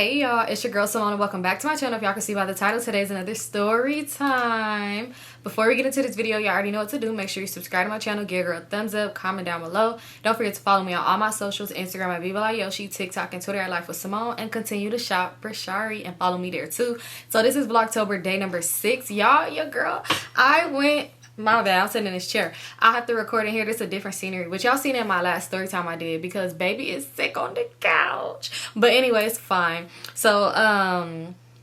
Hey y'all, it's your girl Symone and welcome back to my channel. If y'all can see by the title, today's another story time. Before we get into this video, y'all already know what to do. Make sure you subscribe to my channel, give a girl a thumbs up, comment down below. Don't forget to follow me on all my socials, Instagram at Vivalayoshii, TikTok and Twitter at Lifewithsymone, and continue to shop Brishari and follow me there too. So this is Vlogtober day number 6. Y'all, your girl, my bad, I'm sitting in this chair. I have to record in here. This is a different scenery, which y'all seen in my last story time I did because baby is sick on the couch. But anyway, it's fine. So,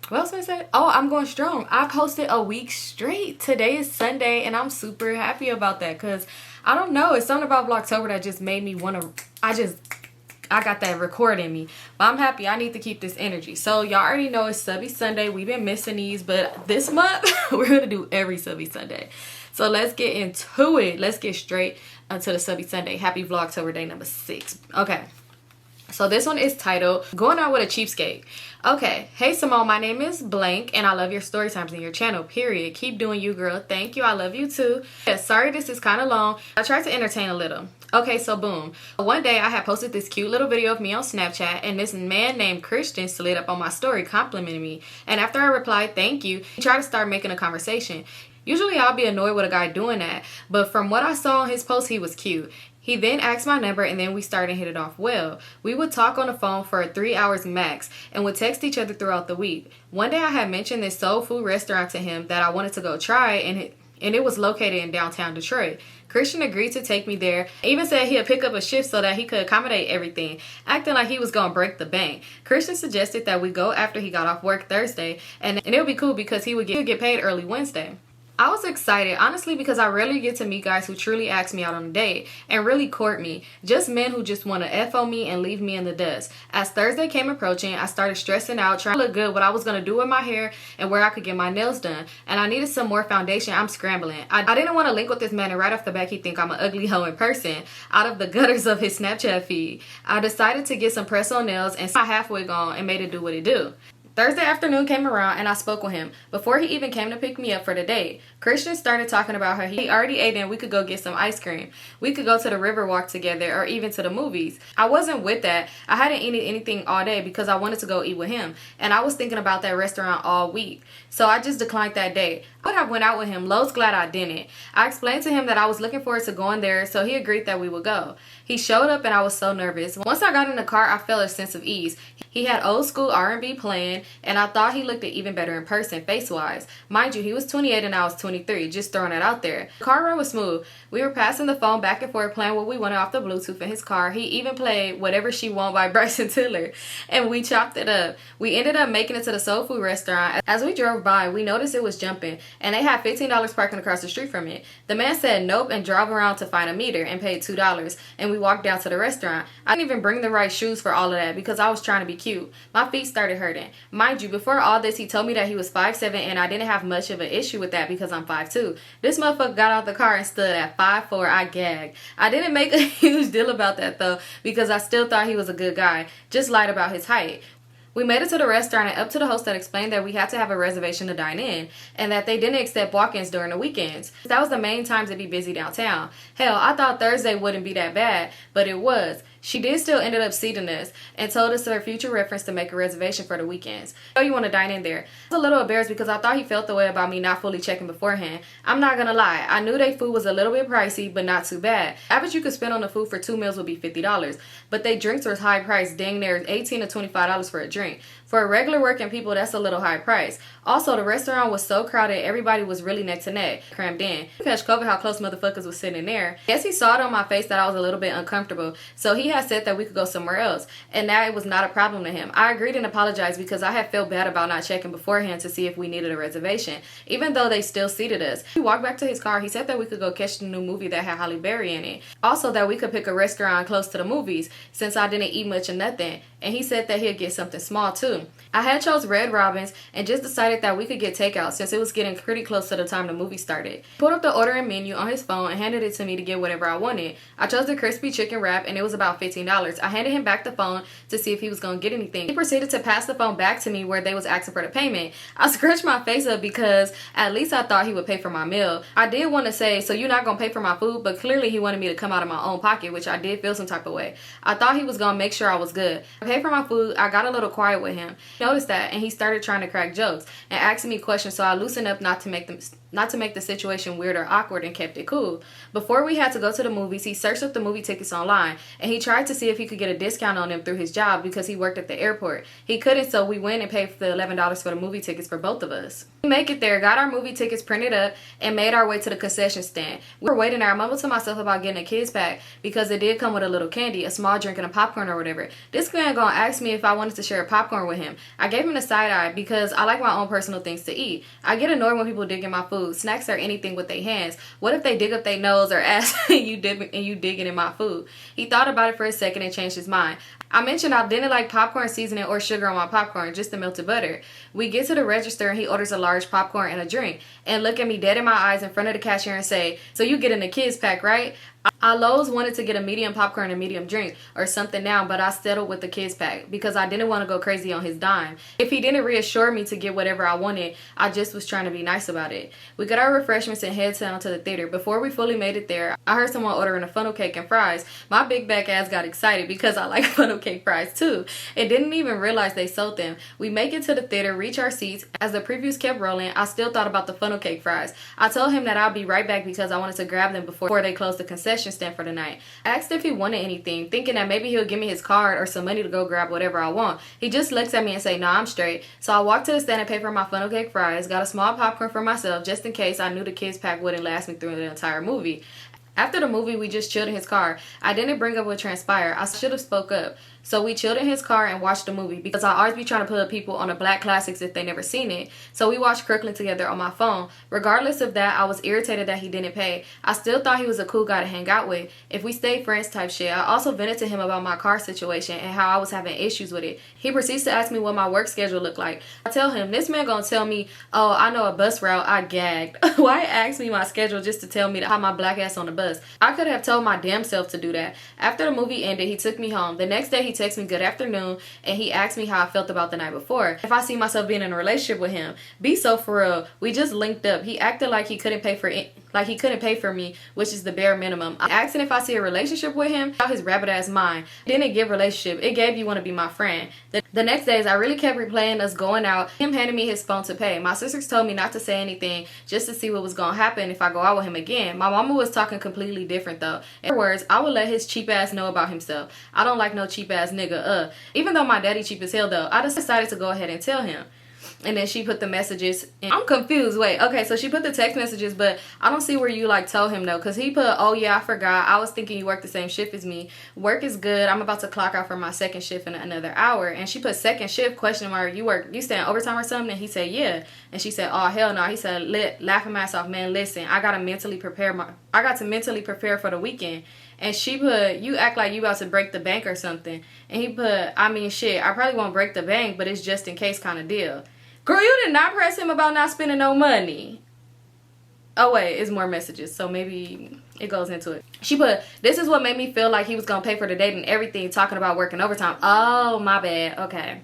what else did I say? Oh, I'm going strong. I posted a week straight. Today is Sunday, and I'm super happy about that because I don't know. It's something about Vlogtober that just made me want to. I got that record in me. But I'm happy. I need to keep this energy. So y'all already know it's Subbie Sunday. We've been missing these, but this month we're gonna do every Subbie Sunday. So let's get into it. Let's get straight into the Subbie Sunday. Happy Vlogtober day number 6. Okay. So this one is titled Going Out with a Cheapskate. Okay. Hey Symone, my name is blank and I love your story times in your channel, period. Keep doing you, girl. Thank you. I love you too. Yeah, sorry this is kind of long. I tried to entertain a little. Okay, so boom. One day I had posted this cute little video of me on Snapchat and this man named Christian slid up on my story complimenting me. And after I replied, thank you, he tried to start making a conversation. Usually I'll be annoyed with a guy doing that, but from what I saw on his post, he was cute. He then asked my number and then we started to hit it off well. We would talk on the phone for 3 hours max and would text each other throughout the week. One day I had mentioned this soul food restaurant to him that I wanted to go try and it was located in downtown Detroit. Christian agreed to take me there, even said he'd pick up a shift so that he could accommodate everything, acting like he was going to break the bank. Christian suggested that we go after he got off work Thursday and it would be cool because he would get paid early Wednesday. I was excited, honestly, because I rarely get to meet guys who truly ask me out on a date and really court me. Just men who just want to F on me and leave me in the dust. As Thursday came approaching, I started stressing out, trying to look good, what I was going to do with my hair and where I could get my nails done. And I needed some more foundation. I'm scrambling. I didn't want to link with this man and right off the back he'd think I'm an ugly hoe in person out of the gutters of his Snapchat feed. I decided to get some press-on nails and my half wig on and made it do what it do. Thursday afternoon came around and I spoke with him before he even came to pick me up for the date. Christian started talking about how he already ate and we could go get some ice cream. We could go to the river walk together or even to the movies. I wasn't with that. I hadn't eaten anything all day because I wanted to go eat with him. And I was thinking about that restaurant all week. So I just declined that date. I would have went out with him. Lowe's glad I didn't. I explained to him that I was looking forward to going there, so he agreed that we would go. He showed up and I was so nervous. Once I got in the car, I felt a sense of ease. He had old school R&B playing and I thought he looked even better in person, face-wise. Mind you, he was 28 and I was 23, just throwing it out there. The car ride was smooth. We were passing the phone back and forth playing what we wanted off the Bluetooth in his car. He even played Whatever She Want by Bryson Tiller and we chopped it up. We ended up making it to the soul food restaurant. As we drove by, we noticed it was jumping and they had $15 parking across the street from it. The man said nope and drove around to find a meter and paid $2 and we walked down to the restaurant. I didn't even bring the right shoes for all of that because I was trying to be cute. My feet started hurting. Mind you, before all this, he told me that he was 5'7" and I didn't have much of an issue with that because I'm 5'2". This motherfucker got out the car and stood at 5'4". I gagged. I didn't make a huge deal about that though because I still thought he was a good guy. Just lied about his height. We made it to the restaurant and up to the host that explained that we had to have a reservation to dine in and that they didn't accept walk-ins during the weekends. That was the main times it'd be busy downtown. Hell, I thought Thursday wouldn't be that bad, but it was. She did still ended up seating us and told us for future reference to make a reservation for the weekends. I know you want to dine in there. I was a little embarrassed because I thought he felt the way about me not fully checking beforehand. I'm not gonna lie, I knew their food was a little bit pricey, but not too bad. Average you could spend on the food for 2 meals would be $50, but they drinks were high priced, dang near $18 to $25 for a drink. For regular working people, that's a little high price. Also, the restaurant was so crowded, everybody was really neck to neck, crammed in. Catch COVID how close motherfuckers was sitting there. Guess he saw it on my face that I was a little bit uncomfortable, so he had said that we could go somewhere else, and that it was not a problem to him. I agreed and apologized because I had felt bad about not checking beforehand to see if we needed a reservation, even though they still seated us. He walked back to his car. He said that we could go catch the new movie that had Halle Berry in it. Also, that we could pick a restaurant close to the movies since I didn't eat much of nothing, and he said that he'd get something small too. I had chose Red Robin's and just decided that we could get takeout since it was getting pretty close to the time the movie started. He pulled up the ordering menu on his phone and handed it to me to get whatever I wanted. I chose the crispy chicken wrap and it was about about $15. I handed him back the phone to see if he was gonna get anything. He proceeded to pass the phone back to me where they was asking for the payment. I scrunched my face up because at least I thought he would pay for my meal. I did want to say, so you're not gonna pay for my food, but clearly he wanted me to come out of my own pocket, which I did feel some type of way. I thought he was gonna make sure I was good. I paid for my food. I got a little quiet with him. He noticed that and he started trying to crack jokes and asking me questions, so I loosened up not to make the situation weird or awkward and kept it cool. Before we had to go to the movies, he searched up the movie tickets online and he tried to see if he could get a discount on them through his job because he worked at the airport. He couldn't, so we went and paid for the $11 for the movie tickets for both of us. We make it there, got our movie tickets printed up, and made our way to the concession stand. We were waiting there. I mumbled to myself about getting a kids pack because it did come with a little candy, a small drink, and a popcorn or whatever. This man gonna ask me if I wanted to share a popcorn with him. I gave him the side eye because I like my own personal things to eat. I get annoyed when people dig in my food, snacks, or anything with their hands. What if they dig up their nose or ass and you digging in my food? He thought about it for a second and changed his mind. I mentioned I didn't like popcorn seasoning or sugar on my popcorn, just the melted butter. We get to the register and he orders a large popcorn and a drink and look at me dead in my eyes in front of the cashier and say, so you getting a kids pack, right? I Lowe's wanted to get a medium popcorn and a medium drink or something now, but I settled with the kids pack because I didn't want to go crazy on his dime. If he didn't reassure me to get whatever I wanted, I just was trying to be nice about it. We got our refreshments and head down to the theater. Before we fully made it there, I heard someone ordering a funnel cake and fries. My big back ass got excited because I like funnel cake fries too and didn't even realize they sold them. We make it to the theater, reach our seats. As the previews kept rolling, I still thought about the funnel cake fries. I told him that I'll be right back because I wanted to grab them before they closed the concession stand for the night. I asked if he wanted anything, thinking that maybe he'll give me his card or some money to go grab whatever I want. He just looks at me and say, nah, I'm straight. So I walked to the stand and paid for my funnel cake fries, got a small popcorn for myself just in case I knew the kids pack wouldn't last me through the entire movie. After the movie, we just chilled in his car. I didn't bring up what transpired. I should have spoke up. So we chilled in his car and watched the movie because I always be trying to put people on the black classics if they never seen it. So we watched Crooklyn together on my phone. Regardless of that, I was irritated that he didn't pay. I still thought he was a cool guy to hang out with. If we stayed friends type shit. I also vented to him about my car situation and how I was having issues with it. He proceeds to ask me what my work schedule looked like. I tell him, this man gonna tell me, oh, I know a bus route. I gagged. Why ask me my schedule just to tell me to have my black ass on the bus? I could have told my damn self to do that. After the movie ended, he took me home. The next day he texted me good afternoon and he asked me how I felt about the night before. If I see myself being in a relationship with him. Be so for real. We just linked up. He acted like he couldn't pay for it. Like he couldn't pay for me, which is the bare minimum. I asked him if I see a relationship with him. Out his rabbit ass mind. It didn't give relationship. It gave you want to be my friend. The next days, I really kept replaying us going out. Him handing me his phone to pay. My sisters told me not to say anything just to see what was going to happen if I go out with him again. My mama was talking completely different though. In other words, I would let his cheap ass know about himself. I don't like no cheap ass nigga. Even though my daddy cheap as hell though, I just decided to go ahead and tell him. And then she put the messages in. I'm confused. Wait, okay, so she put the text messages, but I don't see where you like told him though, because he put, oh yeah, I forgot. I was thinking you work the same shift as me. Work is good. I'm about to clock out for my second shift in another hour. And she put second shift, question mark, you staying overtime or something? And he said, yeah. And she said, oh hell no. He said, laughing my ass off, man, listen, I got to mentally prepare for the weekend. And she put, you act like you about to break the bank or something. And he put, I mean shit, I probably won't break the bank, but it's just in case kind of deal. Girl, you did not press him about not spending no money. Oh, wait, it's more messages, so maybe it goes into it. She put, this is what made me feel like he was going to pay for the date and everything, talking about working overtime. Oh, my bad. Okay.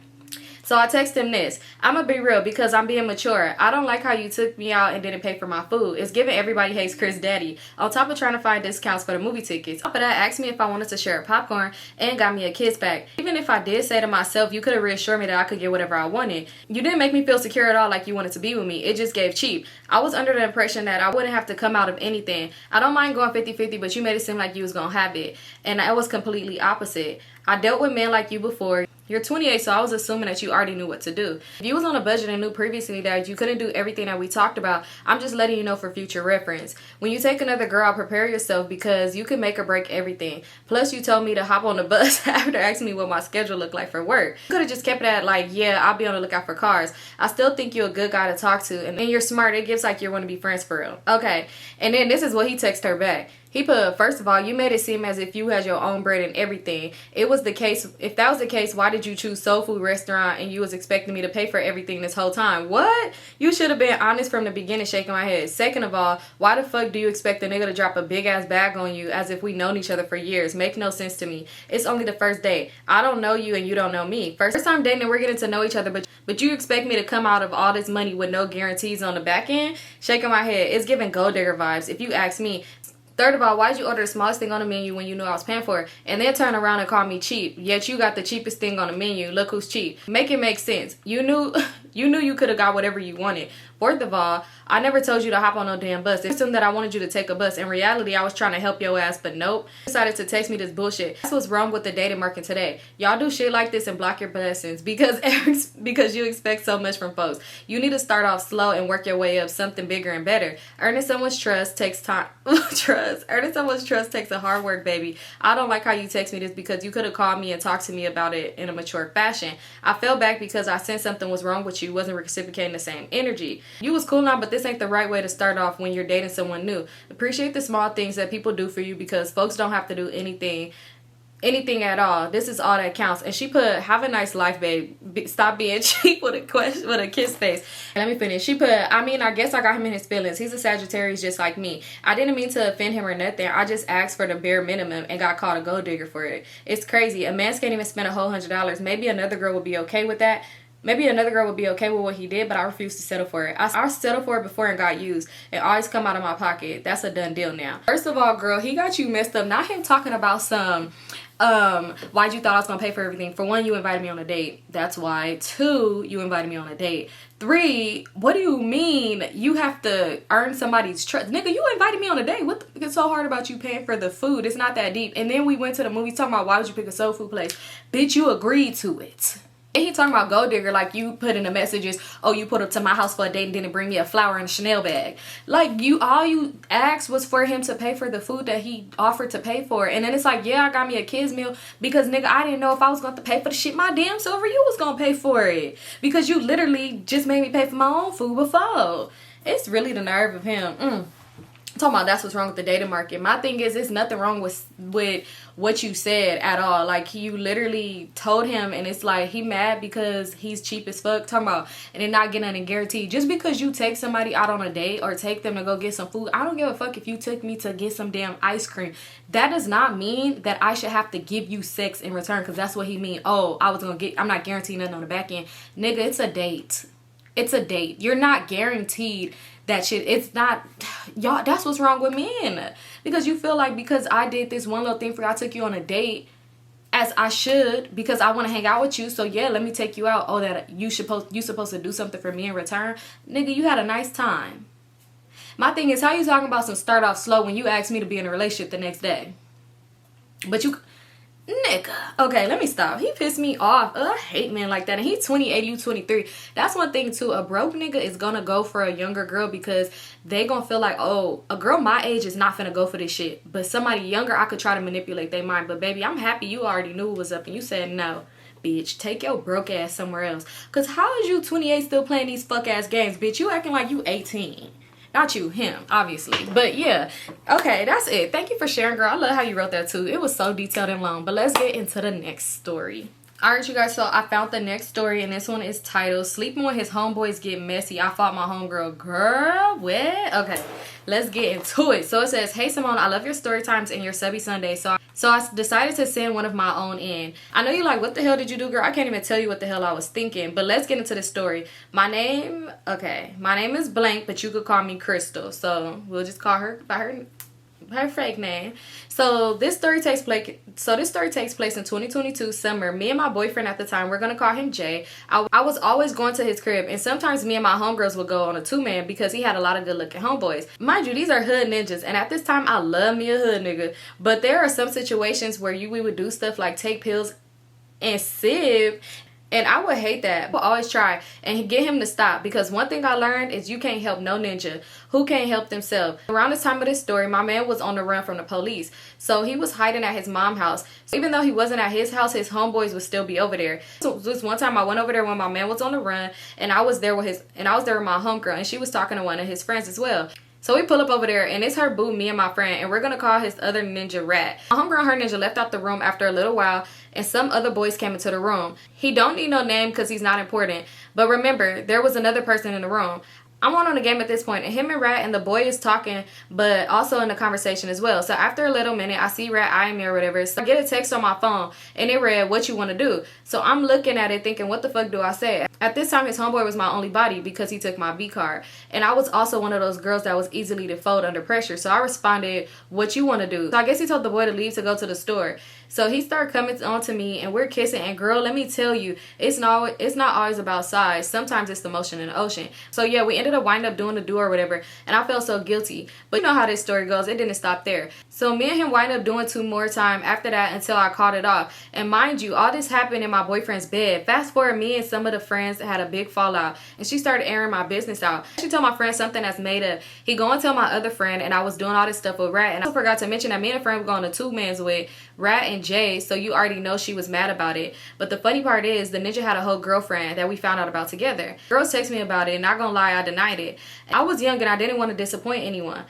So I text him this. I'm going to be real because I'm being mature. I don't like how you took me out and didn't pay for my food. It's giving everybody hates Chris Daddy. On top of trying to find discounts for the movie tickets. On top of that, asked me if I wanted to share a popcorn and got me a kids pack. Even if I did say to myself, you could have reassured me that I could get whatever I wanted. You didn't make me feel secure at all like you wanted to be with me. It just gave cheap. I was under the impression that I wouldn't have to come out of anything. I don't mind going 50-50, but you made it seem like you was going to have it. And I was completely opposite. I dealt with men like you before. You're 28, so I was assuming that you already knew what to do. If you was on a budget and knew previously that you couldn't do everything that we talked about, I'm just letting you know for future reference. When you take another girl out, prepare yourself because you can make or break everything. Plus, you told me to hop on the bus after asking me what my schedule looked like for work. You could have just kept it at like, yeah, I'll be on the lookout for cars. I still think you're a good guy to talk to, and you're smart. It gives like you want to be friends for real. Okay, and then this is what he texted her back. He put, first of all, you made it seem as if you had your own bread and everything. It was the case. If that was the case, why did you choose soul food restaurant and you was expecting me to pay for everything this whole time? What? You should have been honest from the beginning, shaking my head. Second of all, why the fuck do you expect a nigga to drop a big ass bag on you as if we known each other for years? Make no sense to me. It's only the first date. I don't know you and you don't know me. First time dating and we're getting to know each other, but you expect me to come out of all this money with no guarantees on the back end? Shaking my head. It's giving gold digger vibes if you ask me. Third of all, why'd you order the smallest thing on the menu when you knew I was paying for it? And then turn around and call me cheap. Yet you got the cheapest thing on the menu. Look who's cheap. Make it make sense. You knew you could have got whatever you wanted. Fourth of all, I never told you to hop on no damn bus. It's assumed that I wanted you to take a bus. In reality, I was trying to help your ass, but nope. You decided to text me this bullshit. That's what's wrong with the dating market today. Y'all do shit like this and block your blessings because you expect so much from folks. You need to start off slow and work your way up something bigger and better. Earning someone's trust takes time. Earning someone's trust takes a hard work, baby. I don't like how you text me this because you could have called me and talked to me about it in a mature fashion. I fell back because I sensed something was wrong with you. Wasn't reciprocating the same energy. You was cool now, but this ain't the right way to start off when you're dating someone new. Appreciate the small things that people do for you because folks don't have to do anything at all. This is all that counts. And she put, have a nice life, babe. Stop being cheap with a kiss face. And let me finish. She put, I mean, I guess I got him in his feelings. He's a Sagittarius just like me. I didn't mean to offend him or nothing. I just asked for the bare minimum and got called a gold digger for it. It's crazy. A man can't even spend a whole $100. Maybe another girl would be okay with that. Maybe another girl would be okay with what he did, but I refuse to settle for it. I settled for it before and got used. It always come out of my pocket. That's a done deal now. First of all, girl, he got you messed up. Not him talking about some, why'd you thought I was gonna pay for everything? For one, you invited me on a date. That's why. Two, you invited me on a date. Three, what do you mean you have to earn somebody's trust? Nigga, you invited me on a date. What is so hard about you paying for the food? It's not that deep. And then we went to the movie talking about why would you pick a soul food place? Bitch, you agreed to it. And he talking about gold digger like you put in the messages, oh, you put up to my house for a date and didn't bring me a flower and a Chanel bag. Like, all you asked was for him to pay for the food that he offered to pay for. And then it's like, yeah, I got me a kid's meal because, nigga, I didn't know if I was going to pay for the shit my damn self or you was going to pay for it. Because you literally just made me pay for my own food before. It's really the nerve of him. Talking about that's what's wrong with the dating market. My thing is, there's nothing wrong with what you said at all. Like, you literally told him, and it's like he mad because he's cheap as fuck. Talking about and then not getting nothing guaranteed. Just because you take somebody out on a date or take them to go get some food, I don't give a fuck if you took me to get some damn ice cream. That does not mean that I should have to give you sex in return, because that's what he mean. Oh, I'm not guaranteeing nothing on the back end. Nigga, it's a date. It's a date. You're not guaranteed that shit. It's not, y'all, that's what's wrong with men. Because you feel like because I did this one little thing for you, I took you on a date, as I should, because I want to hang out with you, so yeah, let me take you out. Oh, that you supposed to do something for me in return. Nigga, you had a nice time. My thing is, how you talking about some start off slow when you asked me to be in a relationship the next day? But you, nigga, okay, let me stop. He pissed me off. I hate men like that. And he's 28, you 23. That's one thing too. A broke nigga is gonna go for a younger girl because they gonna feel like, oh, a girl my age is not finna go for this shit. But somebody younger, I could try to manipulate their mind. But baby, I'm happy you already knew what was up and you said no. Bitch, take your broke ass somewhere else. Cause how is you 28 still playing these fuck ass games? Bitch, you acting like you 18. Not you, him, obviously. But yeah, okay, that's it. Thank you for sharing, girl. I love how you wrote that too. It was so detailed and long. But let's get into the next story. Alright, you guys, so I found the next story, and this one is titled, Sleeping with His Homeboys Get Messy. I fought my homegirl. Girl, what? Okay, let's get into it. So it says, hey, Symone, I love your story times and your Subbie Sunday. So I decided to send one of my own in. I know you're like, what the hell did you do, girl? I can't even tell you what the hell I was thinking. But let's get into the story. My name is blank, but you could call me Crystal. So we'll just call her by her fake name. So this story takes place in 2022 summer. Me and my boyfriend at the time, we're gonna call him Jay. I was always going to his crib, and sometimes me and my homegirls would go on a two-man because he had a lot of good looking homeboys. Mind you, these are hood ninjas, and at this time I love me a hood nigga. But there are some situations where we would do stuff like take pills and sip. And I would hate that. But always try and get him to stop, because one thing I learned is you can't help no ninja who can't help themselves. Around the time of this story, my man was on the run from the police. So he was hiding at his mom's house. So even though he wasn't at his house, his homeboys would still be over there. So this one time I went over there when my man was on the run, and I was there with my homegirl, and she was talking to one of his friends as well. So we pull up over there, and it's her boo, me and my friend, and we're gonna call his other ninja Rat. My homegirl and her ninja left out the room after a little while, and some other boys came into the room. He don't need no name because he's not important, but remember, there was another person in the room. I'm on the game at this point, and him and Rat and the boy is talking, but also in the conversation as well. So after a little minute, I see Rat eyeing me or whatever. So I get a text on my phone, and it read, "What you want to do?" So I'm looking at it thinking, what the fuck do I say? At this time, his homeboy was my only body because he took my B card. And I was also one of those girls that was easily to fold under pressure. So I responded, "What you want to do?" So I guess he told the boy to leave to go to the store. So he started coming on to me, and we're kissing. And girl, let me tell you, it's not always about size. Sometimes it's the motion in the ocean. So yeah, we ended up winding up doing the do or whatever, and I felt so guilty. But you know how this story goes. It didn't stop there. So me and him wind up doing 2 more time after that until I called it off. And mind you, all this happened in my boyfriend's bed. Fast forward, me and some of the friends had a big fallout, and she started airing my business out. She told my friend something that's made up. He go and tell my other friend, and I was doing all this stuff with Rat. And I forgot to mention that me and a friend were going to 2 mans with Rat and Jay, so you already know she was mad about it. But the funny part is, the ninja had a whole girlfriend that we found out about together. Girls text me about it, and not gonna lie, I denied it. I was young and I didn't want to disappoint anyone.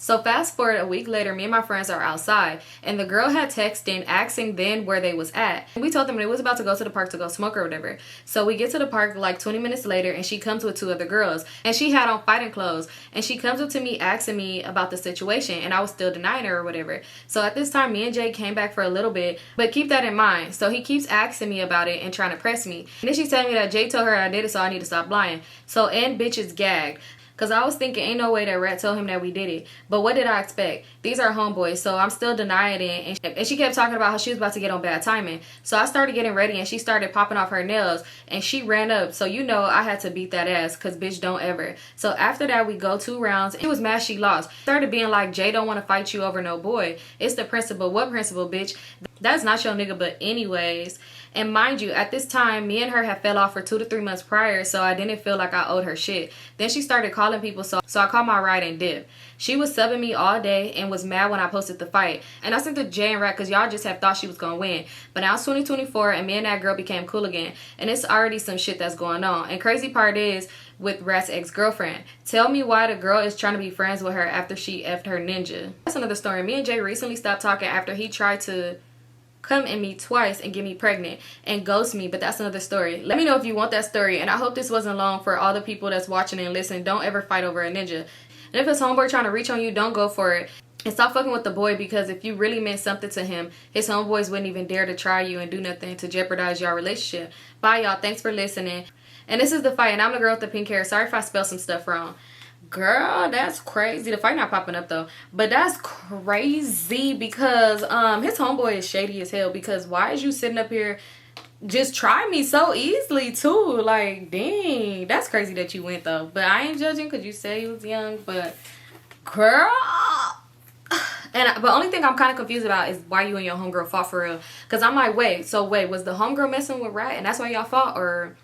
So fast forward a week later, me and my friends are outside, and the girl had texted asking then where they was at. And we told them they was about to go to the park to go smoke or whatever. So we get to the park like 20 minutes later, and she comes with 2 other girls, and she had on fighting clothes, and she comes up to me asking me about the situation, and I was still denying her or whatever. So at this time, me and Jay came back for a little bit, but keep that in mind. So he keeps asking me about it and trying to press me. And then she's telling me that Jay told her I did it, so I need to stop lying. So and bitch is gagged. Because I was thinking, ain't no way that Rat told him that we did it. But what did I expect? These are homeboys, so I'm still denying it. And she kept talking about how she was about to get on bad timing. So I started getting ready, and she started popping off her nails. And she ran up. So you know I had to beat that ass, because bitch don't ever. So after that, we go 2 rounds. It was mad she lost. Started being like, Jay don't want to fight you over no boy. It's the principal. What principal, bitch? That's not your nigga, but anyways. And mind you, at this time, me and her had fell off for 2 to 3 months prior, so I didn't feel like I owed her shit. Then she started calling people, so I called my ride and dip. She was subbing me all day and was mad when I posted the fight. And I sent the J and Rat because y'all just have thought she was going to win. But now it's 2024, and me and that girl became cool again. And it's already some shit that's going on. And crazy part is, with Rat's ex-girlfriend. Tell me why the girl is trying to be friends with her after she effed her ninja. That's another story. Me and Jay recently stopped talking after he tried to come at me twice and get me pregnant and ghost me, but that's another story. Let me know if you want that story, and I hope this wasn't long for all the people that's watching and listening. Don't ever fight over a ninja. And if his homeboy trying to reach on you, don't go for it. And stop fucking with the boy, because if you really meant something to him, his homeboys wouldn't even dare to try you and do nothing to jeopardize your relationship. Bye, y'all. Thanks for listening. And this is the fight, and I'm the girl with the pink hair. Sorry if I spelled some stuff wrong. Girl, that's crazy. The fight not popping up though, but that's crazy because his homeboy is shady as hell. Because why is you sitting up here just try me so easily too? Like, dang, that's crazy that you went though. But I ain't judging because you said you was young. But girl, but only thing I'm kind of confused about is why you and your homegirl fought for real. Because I'm like, wait, was the homegirl messing with Rat and that's why y'all fought, or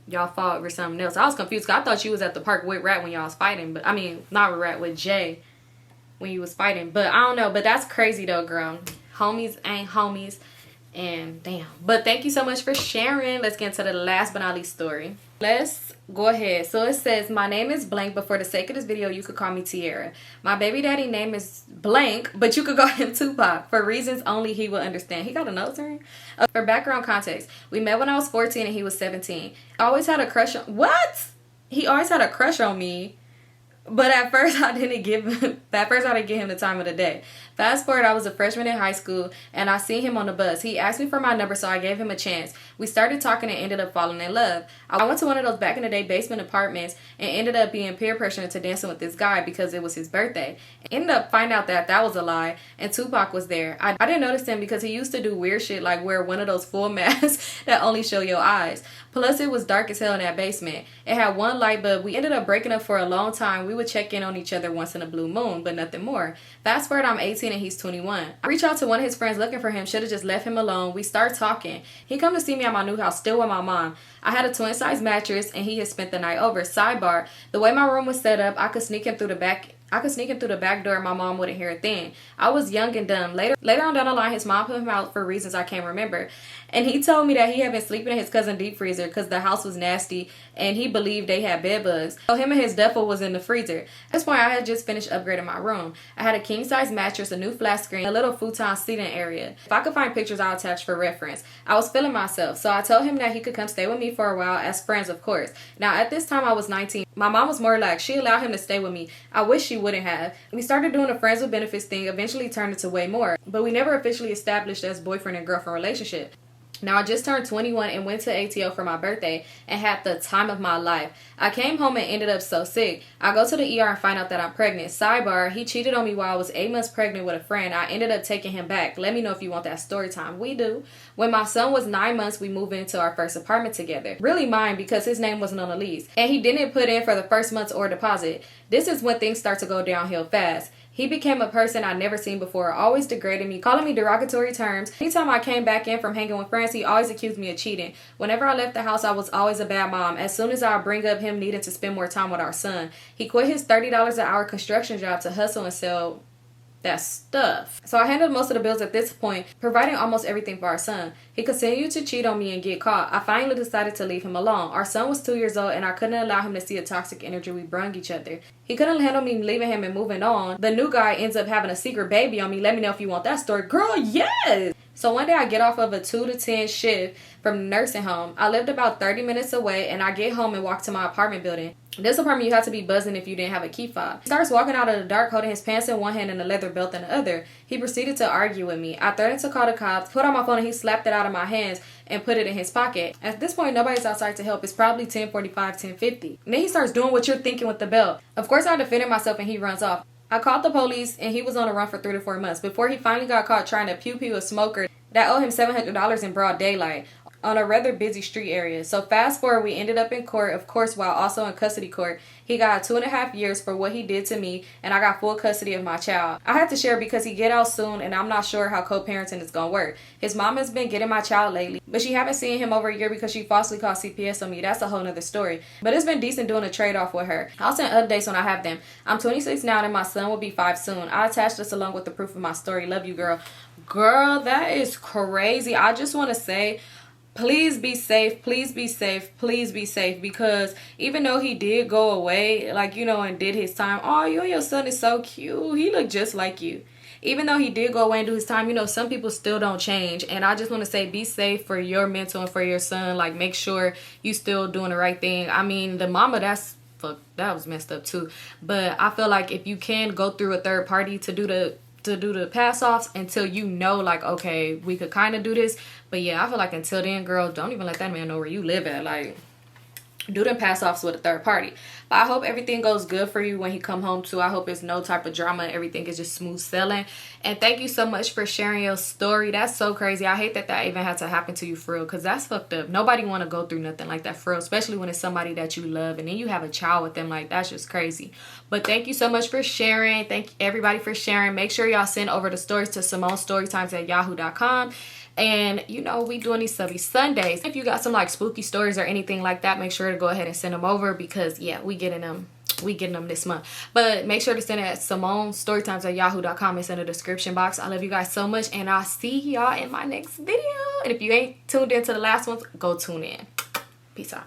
y'all fought over something else? I was confused because I thought you was at the park with Rat when y'all was fighting. But I mean, not with Rat, with Jay when you was fighting. But I don't know. But that's crazy though, girl. Homies ain't homies. And damn. But thank you so much for sharing. Let's get into the last but not least story. Let's go ahead. So it says, my name is blank, but for the sake of this video, you could call me Tiara. My baby daddy name is blank, but you could call him Tupac. For reasons only he will understand. He got a nose ring? For background context, we met when I was 14 and he was 17. I always had a crush on... What? He always had a crush on me. But at first I didn't give him the time of the day. Fast forward, I was a freshman in high school and I seen him on the bus. He asked me for my number, so I gave him a chance. We started talking and ended up falling in love. I went to one of those back in the day basement apartments and ended up being peer pressured into dancing with this guy because it was his birthday. Ended up finding out that was a lie and Tupac was there. I didn't notice him because he used to do weird shit like wear one of those full masks that only show your eyes. Plus it was dark as hell in that basement. It had one light bulb. We ended up breaking up for a long time. We would check in on each other once in a blue moon, but nothing more. Fast forward, I'm 18 and he's 21. I reach out to one of his friends looking for him. Should have just left him alone. We start talking. He come to see me at my new house, still with my mom. I had a twin size mattress and he had spent the night over. Sidebar, the way my room was set up, I could sneak him through the back I could sneak him through the back door and my mom wouldn't hear a thing. I was young and dumb. Later on down the line, his mom put him out for reasons I can't remember. And he told me that he had been sleeping in his cousin's deep freezer because the house was nasty and he believed they had bed bugs. So him and his duffel was in the freezer. At this point, I had just finished upgrading my room. I had a king-size mattress, a new flat screen, a little futon seating area. If I could find pictures, I'll attach for reference. I was feeling myself, so I told him that he could come stay with me for a while as friends, of course. Now, at this time, I was 19. My mom was more relaxed. She allowed him to stay with me. I wish she wouldn't have. We started doing a friends with benefits thing, eventually turned into way more, but we never officially established as boyfriend and girlfriend relationship. Now, I just turned 21 and went to ATO for my birthday and had the time of my life. I came home and ended up so sick. I go to the ER and find out that I'm pregnant. Sidebar, he cheated on me while I was 8 months pregnant with a friend. I ended up taking him back. Let me know if you want that story time. We do. When my son was 9 months, we moved into our first apartment together. Really mine because his name wasn't on the lease. And he didn't put in for the first month's or deposit. This is when things start to go downhill fast. He became a person I'd never seen before, always degrading me, calling me derogatory terms. Anytime I came back in from hanging with friends, he always accused me of cheating. Whenever I left the house, I was always a bad mom. As soon as I would bring up him needing to spend more time with our son, he quit his $30 an hour construction job to hustle and sell that stuff. So I handled most of the bills at this point, providing almost everything for our son. He continued to cheat on me and get caught. I finally decided to leave him alone. Our son was 2 years old and I couldn't allow him to see the toxic energy we brung each other. He couldn't handle me leaving him and moving on. The new guy ends up having a secret baby on me. Let me know if you want that story. Girl, yes! So one day I get off of a 2 to 10 shift from the nursing home. I lived about 30 minutes away and I get home and walk to my apartment building. This apartment you have to be buzzing if you didn't have a key fob. He starts walking out of the dark holding his pants in one hand and a leather belt in the other. He proceeded to argue with me. I threatened to call the cops, put on my phone, and he slapped it out of my hands and put it in his pocket. At this point, nobody's outside to help. It's probably 10:45, 10:50. And then he starts doing what you're thinking with the belt. Of course, I defended myself and he runs off. I called the police and he was on the run for 3 to 4 months before he finally got caught trying to pew-pew a smoker that owed him $700 in broad daylight on a rather busy street area. So fast forward, we ended up in court, of course, while also in custody court. He got 2.5 years for what he did to me, and I got full custody of my child. I had to share because he get out soon, and I'm not sure how co-parenting is gonna work. His mom has been getting my child lately, but she haven't seen him over a year because she falsely called CPS on me. That's a whole nother story. But it's been decent doing a trade-off with her. I'll send updates when I have them. I'm 26 now, and my son will be 5 soon. I attached this along with the proof of my story. Love you, girl. Girl, that is crazy. I just want to say, please be safe, please be safe, please be safe, because even though he did go away, like, you know, and did his time, oh, you and your son is so cute, he looked just like you. Even though he did go away and do his time, you know, some people still don't change. And I just want to say, be safe for your mental and for your son. Like, make sure you still doing the right thing. I mean, the mama, that was messed up too. But I feel like if you can go through a third party to do the pass-offs until you know, like, okay, we could kind of do this. But yeah, I feel like until then, girl, don't even let that man know where you live at. Like, do them pass-offs with a third party. But I hope everything goes good for you when he come home too. I hope it's no type of drama. Everything is just smooth sailing. And thank you so much for sharing your story. That's so crazy. I hate that even had to happen to you, for real, because that's fucked up. Nobody want to go through nothing like that, for real, especially when it's somebody that you love and then you have a child with them. Like, that's just crazy. But thank you so much for sharing. Thank everybody for sharing. Make sure y'all send over the stories to Symonestorytimes@yahoo.com. And, you know, we doing these Subbie Sundays. If you got some, like, spooky stories or anything like that, make sure to go ahead and send them over, because, yeah, we getting them this month. But make sure to send it at Symonestorytimes@yahoo.com. It's in the description box. I love you guys so much, and I'll see y'all in my next video. And if you ain't tuned into the last ones, go tune in. Peace out.